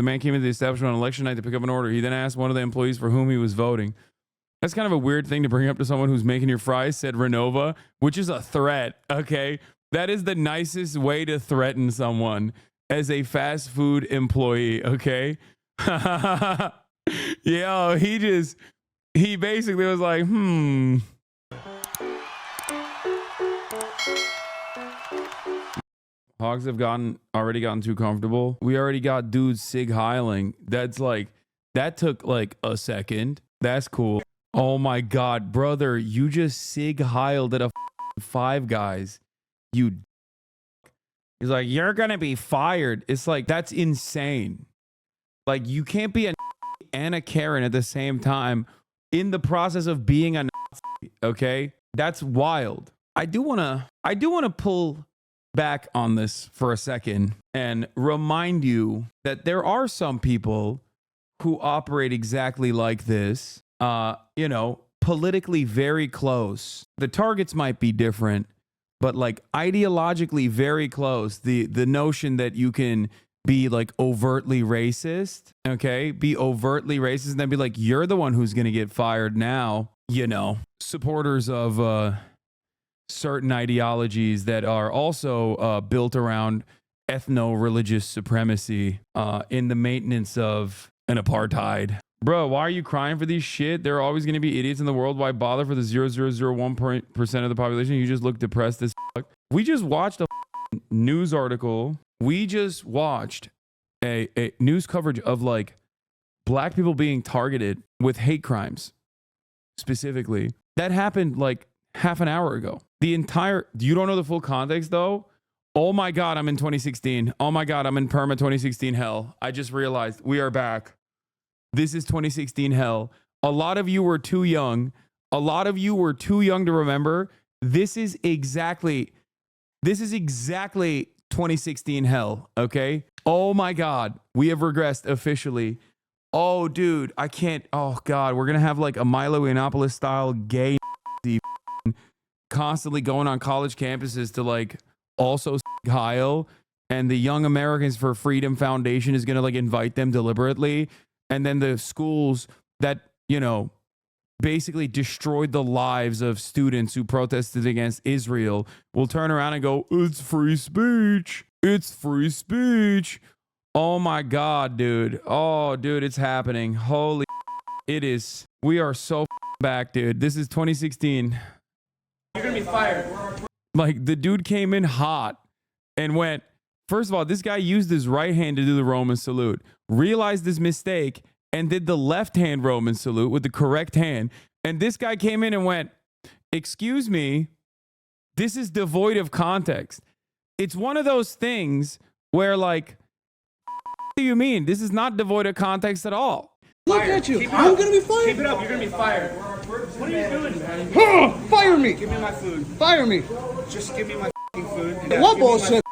man came into the establishment on election night to pick up an order. He then asked one of the employees for whom he was voting. That's kind of a weird thing to bring up to someone who's making your fries, said Renova, which is a threat, okay? That is the nicest way to threaten someone as a fast food employee, okay? Yo, he basically was like, Hogs have already gotten too comfortable. We already got dudes sig heiling. That took like a second. That's cool. Oh my God, brother, you just sig heiled at a Five Guys. He's like, you're going to be fired. It's like, that's insane. Like, you can't be a and a Karen at the same time in the process of being a Nazi, okay? That's wild. I do want to pull back on this for a second and remind you that there are some people who operate exactly like this, politically very close. The targets might be different, but like ideologically very close. The notion that you can be like overtly racist, okay? Be overtly racist and then be like, you're the one who's going to get fired now. Supporters of certain ideologies that are also built around ethno-religious supremacy in the maintenance of an apartheid. Bro, why are you crying for these shit? There are always going to be idiots in the world. Why bother for the 0.001% of the population? You just look depressed as fuck. We just watched a news article. We just watched a news coverage of like black people being targeted with hate crimes specifically. That happened like half an hour ago. You don't know the full context though? Oh my God, I'm in 2016. Oh my God, I'm in perma 2016 hell. I just realized we are back. This is 2016 hell. A lot of you were too young. A lot of you were too young to remember. This is exactly 2016 hell, okay? Oh my God, we have regressed officially. Oh, dude, I can't. Oh God, we're gonna have like a Milo Yiannopoulos style gay constantly going on college campuses to like also Heil, and the Young Americans for Freedom Foundation is gonna like invite them deliberately, and then the schools that basically destroyed the lives of students who protested against Israel will turn around and go, it's free speech. It's free speech. Oh my God, dude. Oh, dude, it's happening. Holy it is. We are so back, dude. This is 2016. You're going to be fired. Like, the dude came in hot and went, first of all, this guy used his right hand to do the Roman salute, realized his mistake, and did the left hand Roman salute with the correct hand. And this guy came in and went, excuse me, this is devoid of context. It's one of those things where like, what do you mean? This is not devoid of context at all. Look at you. I'm going to be fired. Keep it up. You're going to be fired. What are you doing, man? Fire me. Give me my food. Fire me. Just give me my food. What bullshit?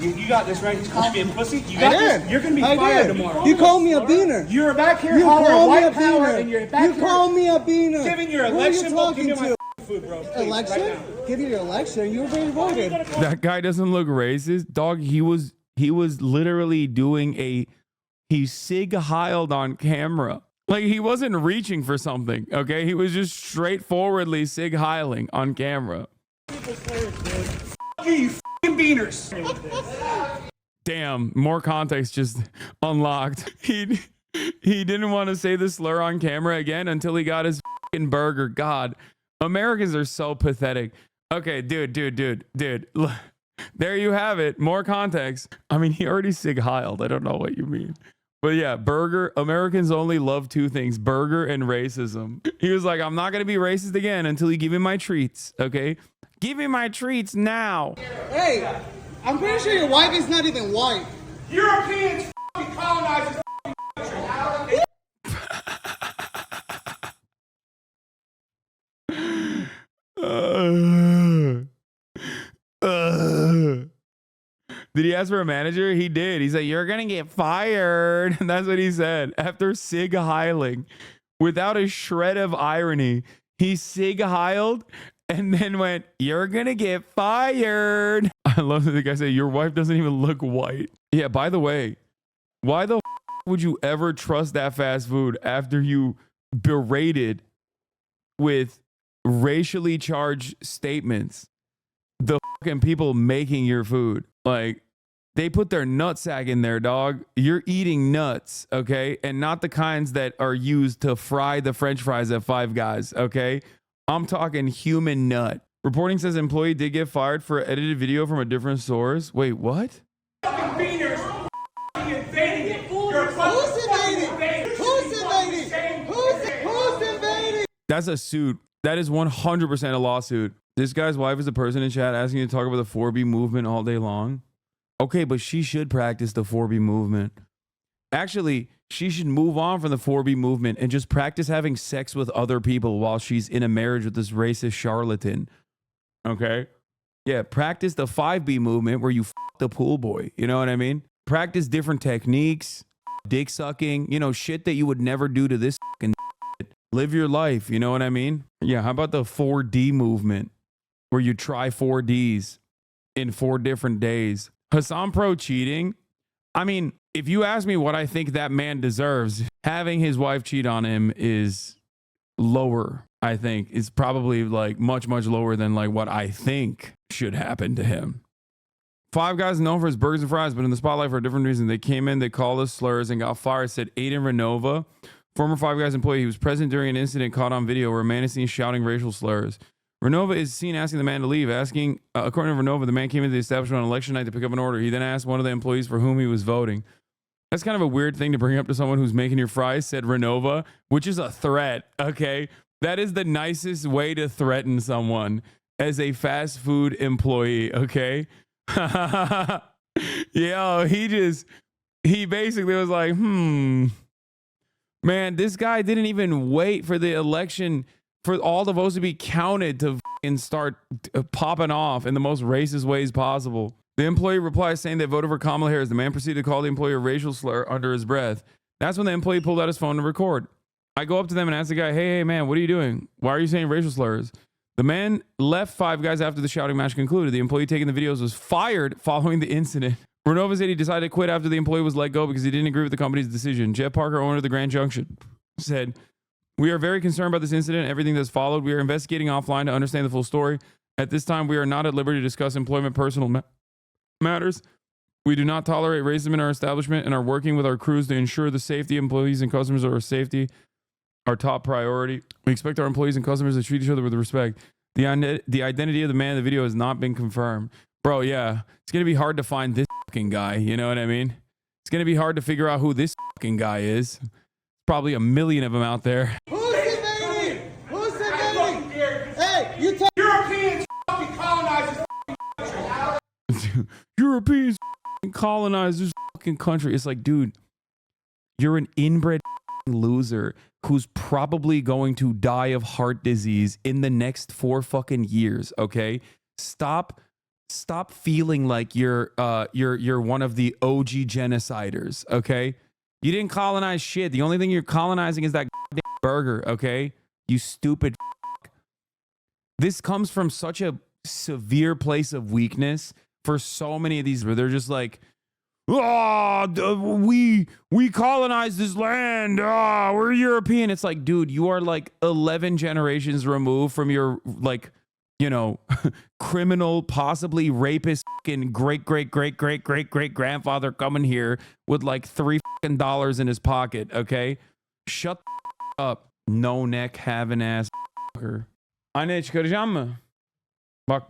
You got this, right? You called me a pussy? You got this? You're going to be fired tomorrow. You called me a beaner. You're back here hollering white power and you're back here. You called me a beaner. Giving your election vote. Give me my food, bro. Please, election? Right Give you your election. You were being voted. That guy doesn't look racist. Dog, he was literally doing he sig heiled on camera. Like, he wasn't reaching for something, okay? He was just straightforwardly sig heiling on camera. You fucking beaners. Damn, more context just unlocked. He didn't want to say the slur on camera again until he got his fucking burger. God, Americans are so pathetic. Okay, dude. Look, there you have it. More context. I mean, he already sig heiled. I don't know what you mean. But yeah, burger. Americans only love two things, burger and racism. He was like, I'm not going to be racist again until you give me my treats, okay? Give me my treats now. Hey, I'm pretty sure your wife is not even white. Europeans fucking colonized this country. Did he ask for a manager? He did. He said, you're going to get fired. And that's what he said. After sig heiling, without a shred of irony, he sig heiled and then went, you're going to get fired. I love that the guy said, your wife doesn't even look white. Yeah, by the way, Why the would you ever trust that fast food after you berated with racially charged statements the fucking people making your food? Like, they put their nutsack in there, dog. You're eating nuts, okay? And not the kinds that are used to fry the French fries at Five Guys, okay? I'm talking human nut. Reporting says employee did get fired for edited video from a different source. Wait, what? That's a suit. That is 100% a lawsuit. This guy's wife is a person in chat asking you to talk about the 4B movement all day long. Okay, but she should practice the 4B movement. Actually, she should move on from the 4B movement and just practice having sex with other people while she's in a marriage with this racist charlatan. Okay? Yeah, practice the 5B movement where you f the pool boy. You know what I mean? Practice different techniques, dick sucking, you know, shit that you would never do to this fucking shit. Live your life, you know what I mean? Yeah, how about the 4D movement where you try 4Ds in 4 different days? Hasan Pro cheating? I mean, if you ask me what I think that man deserves, having his wife cheat on him is lower, I think. It's probably like much, much lower than like what I think should happen to him. Five Guys known for his burgers and fries, but in the spotlight for a different reason. They came in, they called us slurs and got fired, said Aiden Renova, former Five Guys employee. He was present during an incident caught on video where a man is seen shouting racial slurs. Renova is seen asking the man to leave. According to Renova, the man came into the establishment on election night to pick up an order. He then asked one of the employees for whom he was voting. That's kind of a weird thing to bring up to someone who's making your fries, said Renova, which is a threat, okay? That is the nicest way to threaten someone as a fast food employee, okay? Yo, he basically was like, man, this guy didn't even wait for the election for all the votes to be counted to fucking start popping off in the most racist ways possible. The employee replies saying they voted for Kamala Harris. The man proceeded to call the employee a racial slur under his breath. That's when the employee pulled out his phone to record. I go up to them and ask the guy, hey, man, what are you doing? Why are you saying racial slurs? The man left Five Guys after the shouting match concluded. The employee taking the videos was fired following the incident. Renova said he decided to quit after the employee was let go because he didn't agree with the company's decision. Jeff Parker, owner of the Grand Junction, said, we are very concerned about this incident and everything that's followed. We are investigating offline to understand the full story. At this time, we are not at liberty to discuss employment personal matters. We do not tolerate racism in our establishment and are working with our crews to ensure the safety of employees and customers are safety. Our top priority. We expect our employees and customers to treat each other with respect. The identity of the man in the video has not been confirmed. Bro, yeah. It's going to be hard to find this fucking guy. You know what I mean? It's going to be hard to figure out who this fucking guy is. Probably a million of them out there. Who's invading? Who's invading? Hey, you tell Europeans fucking colonized this country. Europeans fucking colonized this fucking country. It's like, dude, you're an inbred loser who's probably going to die of heart disease in the next 4 fucking years, okay? Stop feeling like you're one of the OG genociders, okay? You didn't colonize shit. The only thing you're colonizing is that goddamn burger, okay? You stupid f***. This comes from such a severe place of weakness for so many of these where they're just like, we colonized this land. We're European. It's like, dude, you are like 11 generations removed from your, like, you know, criminal, possibly rapist fucking great grandfather coming here with like $3 in his pocket, okay? Shut the up. No neck having ass fucker. Anne çıkaracağım mı? Bak.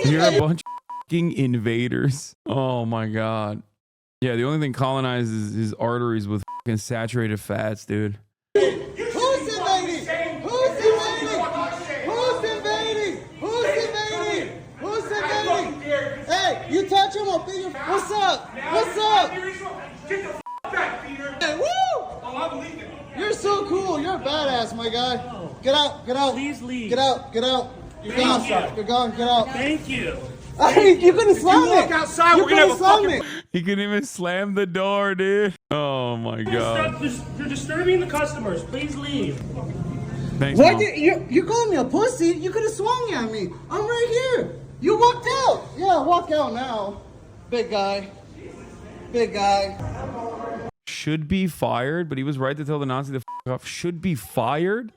You're a bunch of fucking invaders. Oh my god. Yeah, the only thing colonized is his arteries with fucking saturated fats, dude. Hey, you touch him, I'll beat you. What's up? What's up? Get the f back, Peter. Hey, woo! Oh, I believe it. You're so cool. You're a badass, my guy. Get out. Please leave. Get out. You're gone. You're gone. Get out. Thank you. Hey, you couldn't slam me. You walk outside, we're gonna have a fucking... He couldn't even slam the door, dude. Oh my god. You're disturbing the customers. Please leave. Thanks, Why Mom. you called me a pussy? You could have swung at me. I'm right here. You walked out. Yeah, walk out now. Big guy. Big guy. Should be fired, but he was right to tell the Nazi to f off. Should be fired?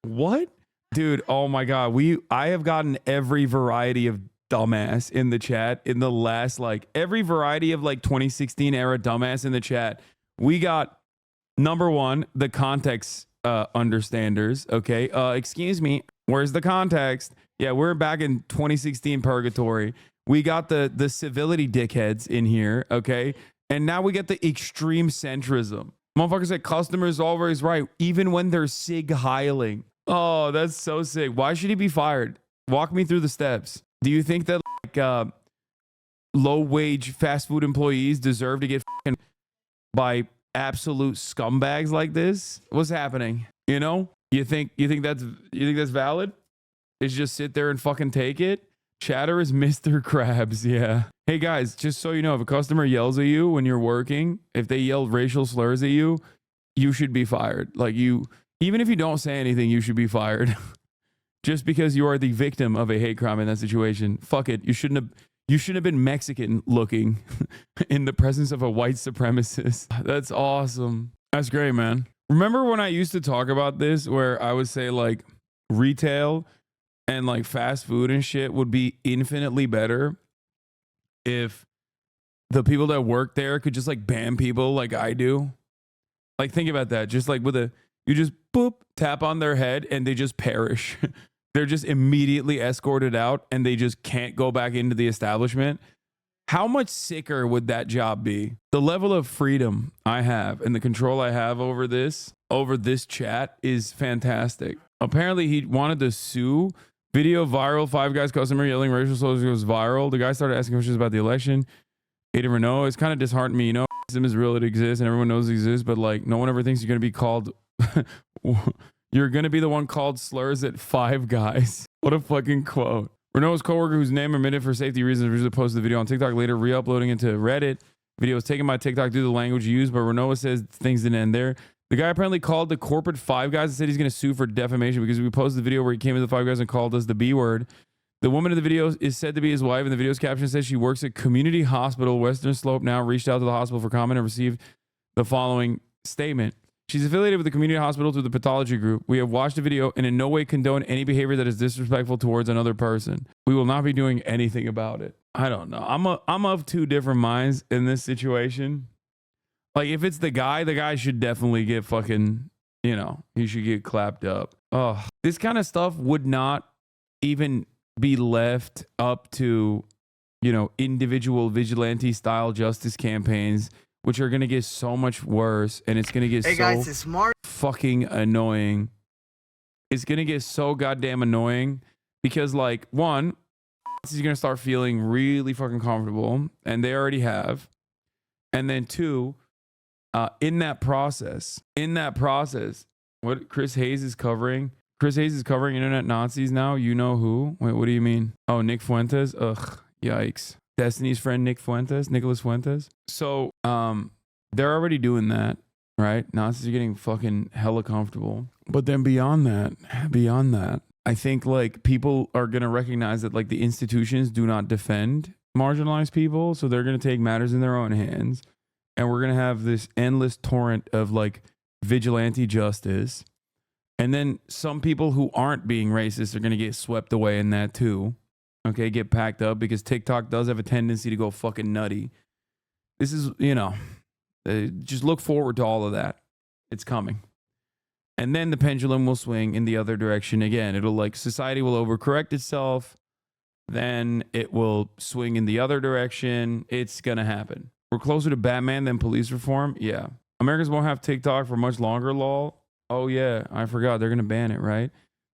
What? Dude, oh my God. I have gotten every variety of dumbass in the chat in the last, like, every variety of like 2016 era dumbass in the chat. We got number one, the context understanders. Okay. Excuse me. Where's the context? Yeah, we're back in 2016 purgatory. We got the civility dickheads in here. Okay. And now we get the extreme centrism. Motherfuckers said customers always right, even when they're sig heiling. Oh, that's so sick. Why should he be fired? Walk me through the steps. Do you think that like low wage fast food employees deserve to get by absolute scumbags like this? What's happening? You know? You think that's valid? Is just sit there and fucking take it? Chatter is Mr. Krabs, yeah. Hey guys, just so you know, if a customer yells at you when you're working, if they yell racial slurs at you, you should be fired. Like even if you don't say anything, you should be fired. Just because you are the victim of a hate crime in that situation. Fuck it. You shouldn't have been Mexican looking in the presence of a white supremacist. That's awesome. That's great, man. Remember when I used to talk about this where I would say like retail and like fast food and shit would be infinitely better if the people that work there could just like ban people like I do? Like think about that. Just like you just boop, tap on their head and they just perish. They're just immediately escorted out and they just can't go back into the establishment. How much sicker would that job be? The level of freedom I have and the control I have over this chat is fantastic. Apparently he wanted to sue. Video viral, Five Guys customer yelling racial slurs goes viral. The guy started asking questions about the election. Aiden Renault, it's kind of disheartened me. You know, racism is real, it exists, and everyone knows it exists, but like no one ever thinks you're going to be called... You're going to be the one called slurs at Five Guys. What a fucking quote. Renault's coworker whose name omitted for safety reasons originally posted the video on TikTok, later re-uploading it to Reddit. Video was taken by TikTok due to the language used, but Renault says things didn't end there. The guy apparently called the corporate Five Guys and said he's going to sue for defamation because we posted the video where he came to the Five Guys and called us the B word. The woman in the video is said to be his wife, and the video's caption says she works at Community Hospital, Western Slope now, reached out to the hospital for comment and received the following statement. She's affiliated with the community hospital through the pathology group. We have watched the video and in no way condone any behavior that is disrespectful towards another person. We will not be doing anything about it. I don't know. I'm of two different minds in this situation. Like if it's the guy should definitely get fucking, you know, he should get clapped up. Oh, this kind of stuff would not even be left up to, you know, individual vigilante style justice campaigns, which are going to get so much worse, and it's going to get fucking annoying. It's going to get so goddamn annoying because, like, one, he's going to start feeling really fucking comfortable, and they already have. And then two, in that process, what Chris Hayes is covering internet Nazis now. You know who? Wait, what do you mean? Oh, Nick Fuentes? Ugh, yikes. Destiny's friend Nicholas Fuentes. So they're already doing that, right? Nazis are getting fucking hella comfortable. But then beyond that, I think like people are gonna recognize that like the institutions do not defend marginalized people, so they're gonna take matters in their own hands, and we're gonna have this endless torrent of like vigilante justice, and then some people who aren't being racist are gonna get swept away in that too. Okay, get packed up because TikTok does have a tendency to go fucking nutty. This is, you know, just look forward to all of that. It's coming. And then the pendulum will swing in the other direction again. It'll like society will overcorrect itself. Then it will swing in the other direction. It's going to happen. We're closer to Batman than police reform. Yeah. Americans won't have TikTok for much longer, lol. Oh, yeah. I forgot. They're going to ban it, right?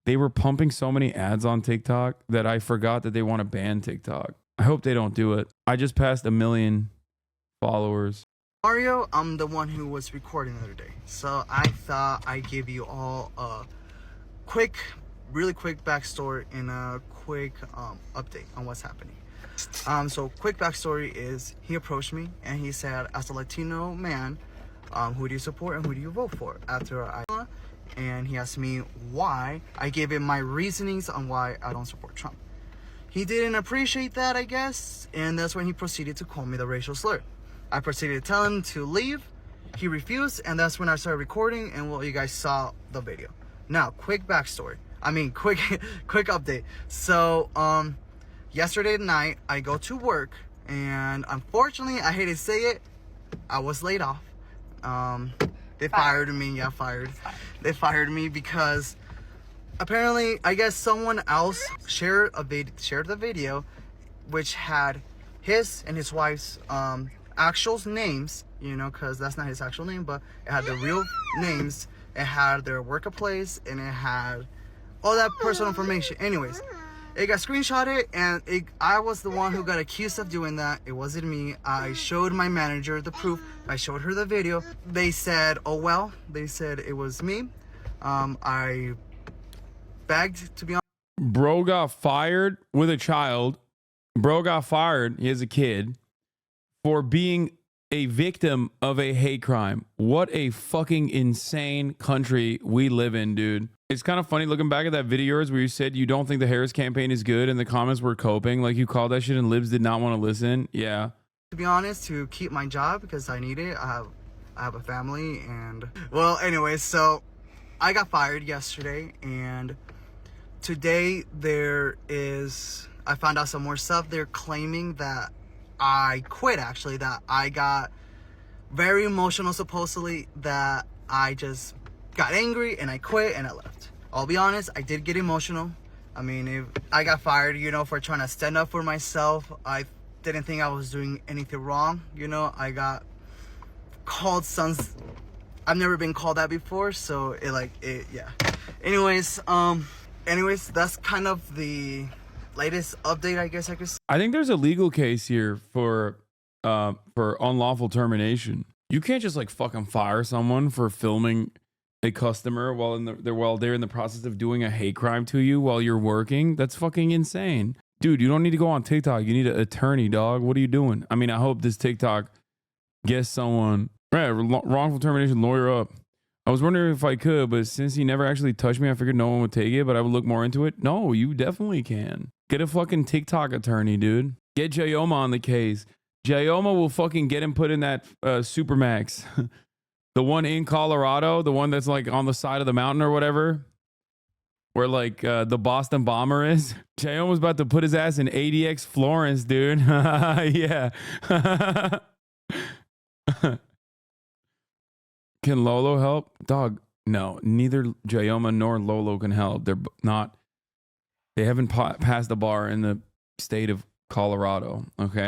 They were pumping so many ads on TikTok that I forgot that they want to ban TikTok. I hope they don't do it. I just passed 1 million followers. Mario, I'm the one who was recording the other day. So I thought I'd give you all a really quick backstory and a quick update on what's happening. So quick backstory is he approached me and he said, as a Latino man, who do you support and who do you vote for? And he asked me why. I gave him my reasonings on why I don't support Trump. He didn't appreciate that, I guess, and that's when he proceeded to call me the racial slur. I proceeded to tell him to leave. He refused, and that's when I started recording, and well, you guys saw the video. Now, quick backstory. I mean, quick update. So, yesterday night, I go to work, and unfortunately, I hate to say it, I was laid off. They fired me. Yeah, fired. They fired me because apparently, I guess someone else shared the video, which had his and his wife's actual names, you know, because that's not his actual name, but it had the real names, it had their workplace, and it had all that personal information. Anyways, it got screenshotted, and I was the one who got accused of doing that. It wasn't me. I showed my manager the proof. I showed her the video. They said, oh well, they said it was me. I begged to be on. Bro got fired with a child. Bro got fired, he has a kid, for being a victim of a hate crime. What a fucking insane country we live in, dude. It's kind of funny looking back at that video where you said you don't think the Harris campaign is good and the comments were coping. Like you called that shit and Libs did not want to listen. Yeah. To be honest, to keep my job because I need it. I have a family, and well, anyways, so I got fired yesterday, and today I found out some more stuff. They're claiming that I quit, actually, that I got very emotional, supposedly, that I just got angry and I quit and I left. I'll be honest, I did get emotional. I mean, if I got fired, you know, for trying to stand up for myself. I didn't think I was doing anything wrong, you know. I got called sons. I've never been called that before, so yeah. Anyways, that's kind of the latest update, I guess I could say. I think there's a legal case here for unlawful termination. You can't just like fucking fire someone for filming a customer while they're in the process of doing a hate crime to you while you're working. That's fucking insane. Dude, you don't need to go on TikTok. You need an attorney, dog. What are you doing? I mean, I hope this TikTok gets someone, right, wrongful termination lawyer up. I was wondering if I could, but since he never actually touched me, I figured no one would take it, but I would look more into it. No, you definitely can. Get a fucking TikTok attorney, dude. Get Jayoma on the case. Jayoma will fucking get him put in that Supermax. The one in Colorado, the one that's like on the side of the mountain or whatever, where like the Boston bomber is. Jayoma's about to put his ass in ADX Florence, dude. Yeah. Can Lolo help? Dog, no. Neither Jayoma nor Lolo can help. They haven't passed the bar in the state of Colorado, okay?